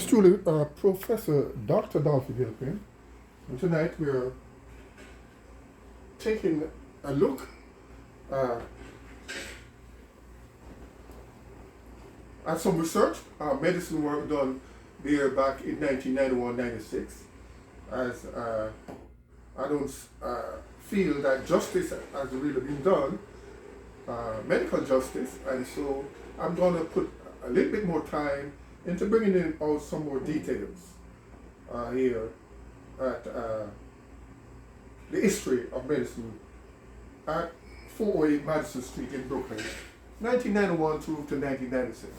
Yours truly, Professor Dr. Dolphy Gilpin, and tonight we're taking a look uh, at some research, medicine work done there back in 1991-96, as I don't feel that justice has really been done, medical justice, and so I'm going to put a little bit more time into bringing in out some more details here at the history of medicine at 408 Madison Street in Brooklyn, 1991 to 1996.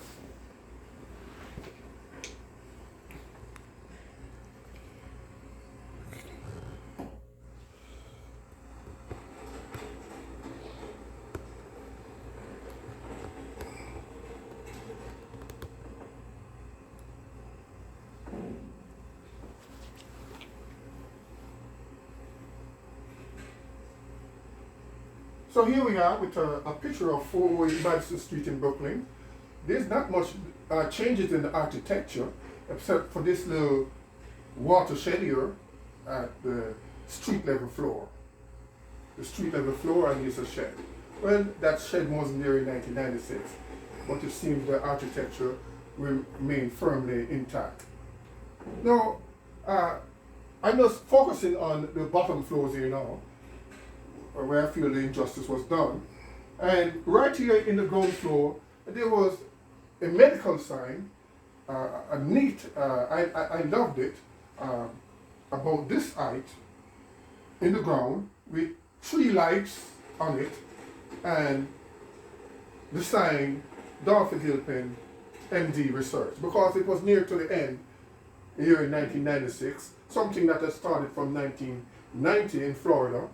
So here we are with a picture of 408 Madison Street in Brooklyn. There's not much changes in the architecture except for this little watershed here at the street level floor. The street level floor, and here's a shed. Well, that shed wasn't there in 1996, but it seems the architecture remained firmly intact. Now, I'm just focusing on the bottom floors here now, where I feel the injustice was done. And right here in the ground floor, there was a medical sign, a neat, I loved it, about this height in the ground with 3 lights on it, and the sign, Dolphy Gilpin, MD Research, because it was near to the end here in 1996, something that had started from 1990 in Florida,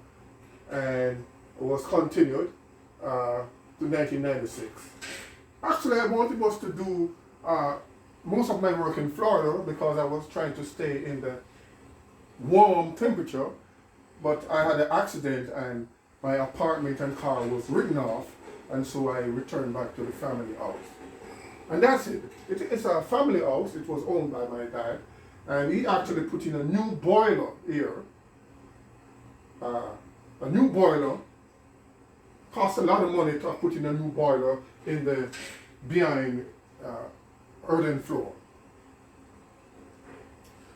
and was continued to 1996. Actually, I wanted us to do most of my work in Florida because I was trying to stay in the warm temperature, but I had an accident and my apartment and car was written off, and so I returned back to the family house. And that's it. It's a family house. It was owned by my dad, and he actually put in a new boiler here. A new boiler cost a lot of money to put in a new boiler in the behind earthen floor.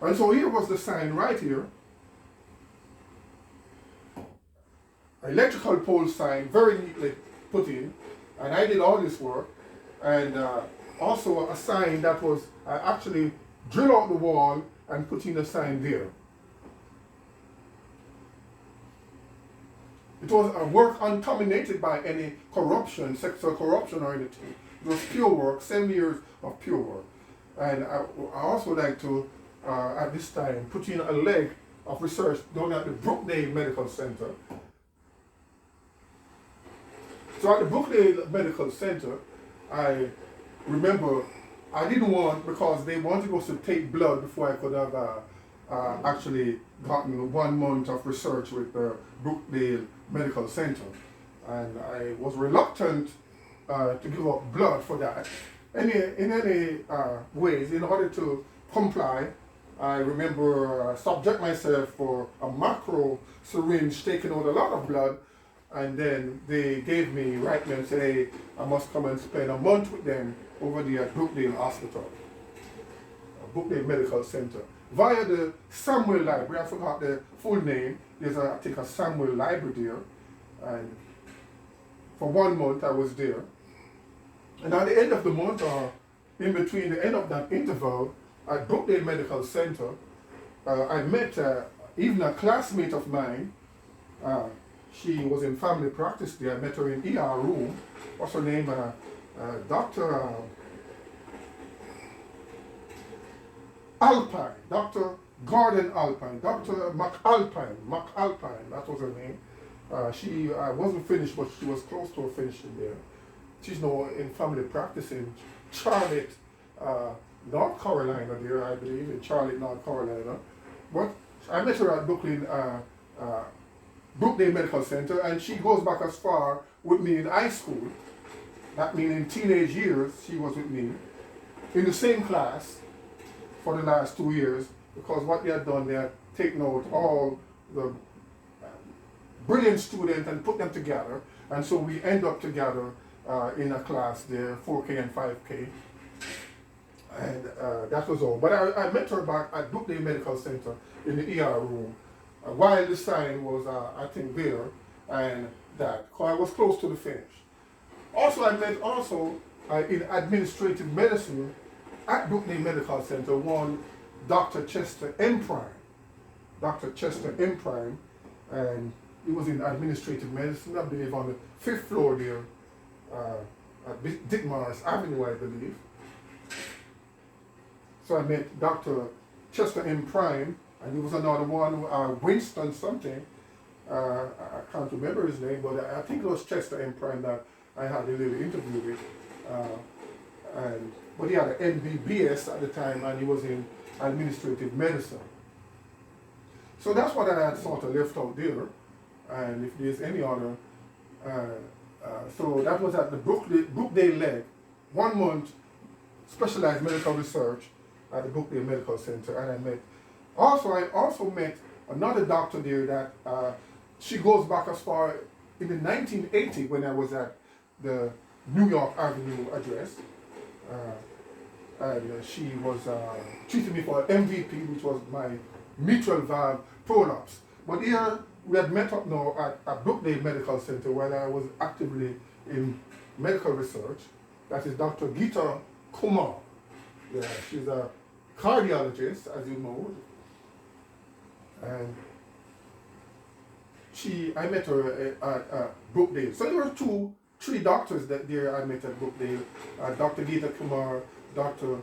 And so here was the sign right here. Electrical pole sign, very neatly put in, and I did all this work. And also a sign that was, I actually drilled out the wall and put in a sign there. It was a work uncontaminated by any corruption, sexual corruption or anything. It was pure work, 7 years of pure work. And I also like to, at this time, put in a leg of research done at the Brookdale Medical Center. So at the Brookdale Medical Center, I remember I didn't want, because they wanted us to take blood before I could have actually gotten 1 month of research with the Brookdale Medical Center, and I was reluctant to give up blood for that. In any ways, in order to comply, I remember subject myself for a macro syringe taking out a lot of blood, and then they gave me right and said, hey, I must come and spend a month with them over there at Brookdale Hospital, Brookdale Medical Center, via the Samuel Library. I forgot the full name. There's I think a Samuel Library there, and for 1 month I was there. And at the end of the month, or in between the end of that interval at Brookdale Medical Center, I met even a classmate of mine. She was in family practice there. I met her in ER room. What's her name? Dr. Alpine, Dr. Gordon Alpine, Dr. McAlpine, that was her name. She wasn't finished, but she was close to finishing there. She's now in family practice in Charlotte, North Carolina there, I believe, in Charlotte, North Carolina. But I met her at Brookdale Medical Center, and she goes back as far with me in high school. That means in teenage years, she was with me in the same class for the last 2 years, because what they had done, they had taken out all the brilliant students and put them together, and so we end up together in a class there, 4K and 5K, and that was all. But I met her back at Brookdale Medical Center in the ER room, while the sign was, I think, there, and that, because I was close to the finish. Also, I met in administrative medicine at Brookdale Medical Center one Dr. Chester M. Prime. Dr. Chester M. Prime, and he was in administrative medicine, I believe, on the 5th floor there, at Dick Morris Avenue, I believe. So I met Dr. Chester M. Prime, and there was another one, Winston something. I can't remember his name, but I think it was Chester M. Prime that I had a little interview with. But he had an MBBS at the time, and he was in administrative medicine. So that's what I had sort of left out there. And if there's any other, so that was at the Brookdale leg, 1 month specialized medical research at the Brookdale Medical Center, and I also met another doctor there that she goes back as far in the 1980 when I was at the New York Avenue address, and she was treating me for MVP, which was my mitral valve prolapse. But here we had met up now at Brookdale Medical Center where I was actively in medical research. That is Dr. Geeta Kumar. Yeah, she's a cardiologist, as you know, and I met her at Brookdale. So there were 3 doctors that there I met at Brookdale. Dr. Geeta Kumar, Dr.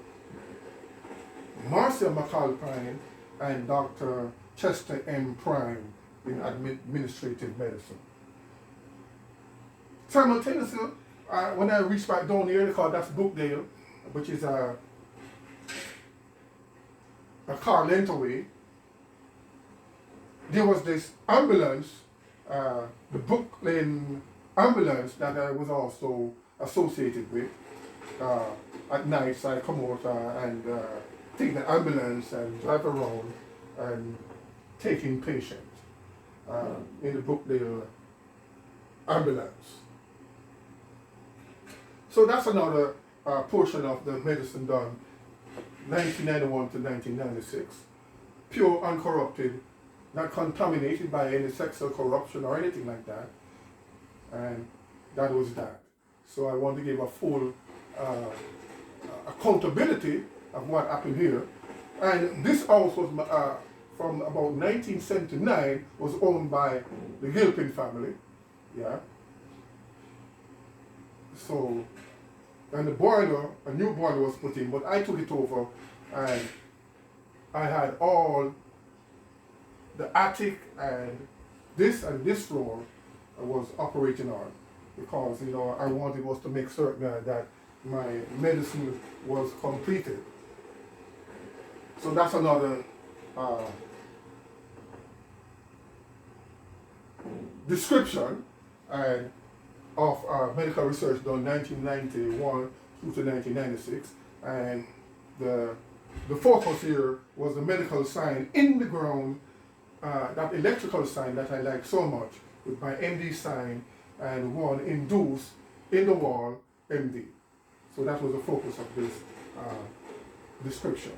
Marcia McCall Prime, and Dr. Chester M. Prime in administrative medicine. Simultaneously, when I reached back down here, because that's Brookdale, which is a car length away, there was this ambulance, the Brooklyn ambulance that I was also associated with. At night, so I come out and take the ambulance and drive around and taking patients in the Brookdale ambulance. So that's another portion of the medicine done 1991 to 1996. Pure, uncorrupted, not contaminated by any sexual corruption or anything like that. And that was that. So I want to give a full accountability of what happened here. And this house was from about 1979, was owned by the Gilpin family. Yeah. So, and the boiler, a new boiler was put in, but I took it over and I had all the attic and this floor was operating on, because I wanted was to make certain that my medicine was completed. So that's another description of medical research done 1991 through to 1996, and the focus here was the medical sign in the ground, that electrical sign that I like so much, with my MD sign and one induced in the wall MD. So that was the focus of this description.